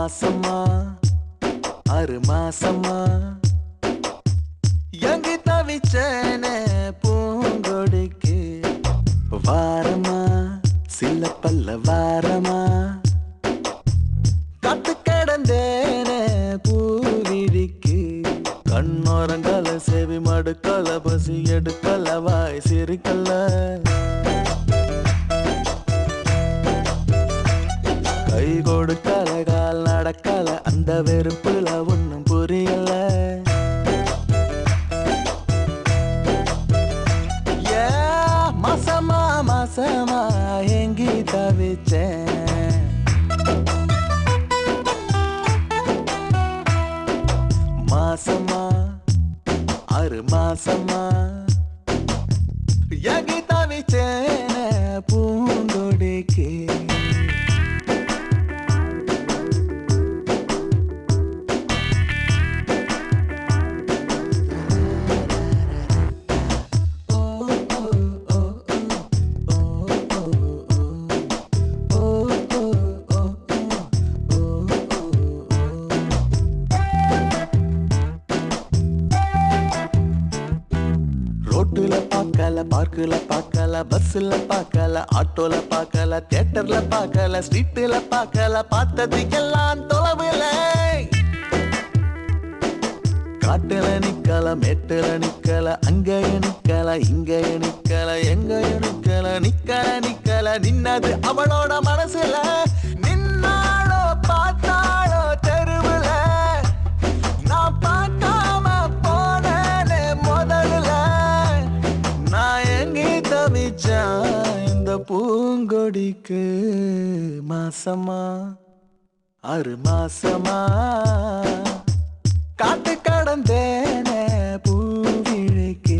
மாசமா 6 மாசமா எங்கி தவிச்சேனே பூங்கொடிக்கு வாரமா சில பல்ல வாரமா காத்து கிடந்தேனே பூவிழிக்கு கண்ணோரங்கால செவி மடுக்கல பசி எடுக்கல வாய் சிரிக்கல கை கொடுக்கல கால் நடக்கல அந்த வெறுப்புல ஒன்னும் புரியல மாசமா மாசமா எங்கி தவிச்சேன் மாசமா 6 மாசமா எங்கி தவிச்சேன் பூங்கொடிக்கு ரோட்டுல பார்க்கல பார்க்கல பார்க்கல பஸ்ல பார்க்கல ஆட்டோல பார்க்கல தியேட்டர்ல பார்க்கல ஸ்ட்ரீட்ல பார்க்கல பார்த்ததுக்கெல்லாம் தொலைவில காட்டுல நிக்கல மேட்டுல நிக்கல அங்கேய நிக்கல இங்கேய நிக்கல எங்கேய நிக்கல நிக்கல நிக்கல நின்னது அவளோட மனசுல நின்னாளோ பார்த்தாளோ தெருவுல நான் பார்க்காம போனேனே முதல்ல நான் எங்கே தவிச்சேன் இந்த பூங்கொடிக்கு மாசமா 6 மாசமா காத்து கடந்தேனே பூவிழிக்கு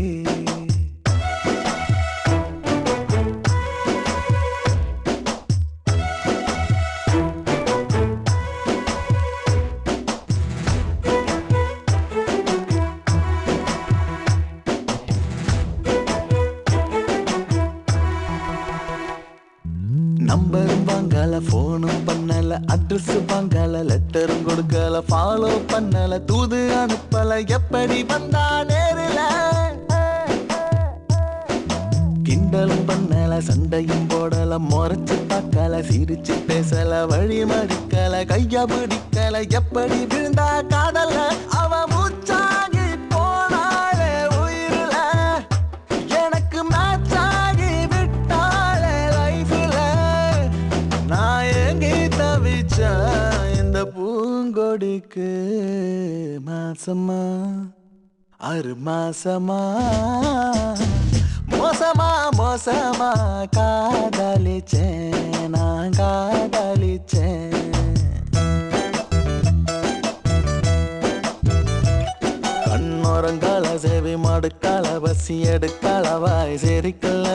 நம்பரும் வாங்கல போனும் பண்ணல அட்ரஸ் வாங்கல லெட்டரும் கொடுக்கல ஃபாலோ பண்ணல தூது அனுப்பல எப்படி வந்தா நேரில கிண்டலும் பண்ணல சண்டையும் போடல முறைச்சு பார்க்கல சிரிச்சு பேசல வழி மறிக்கல கைய பிடிக்கல எப்படி விழுந்தா காதல அவ மூச்சாகி போனாலே உயிரில எனக்கு மேட்சாகி விட்டாலே லைஃப்ல நான் எங்கே தவிச்சேன் இந்த பூங்கொடிக்கு மாசமா 6 மாசமா மோசமா மோசமா காதலிச்சேன் நான் காதலிச்சேன் கண்ணோரங்கால செவி மடுக்கால பசி எடுக்கால வாய் சிரிக்கல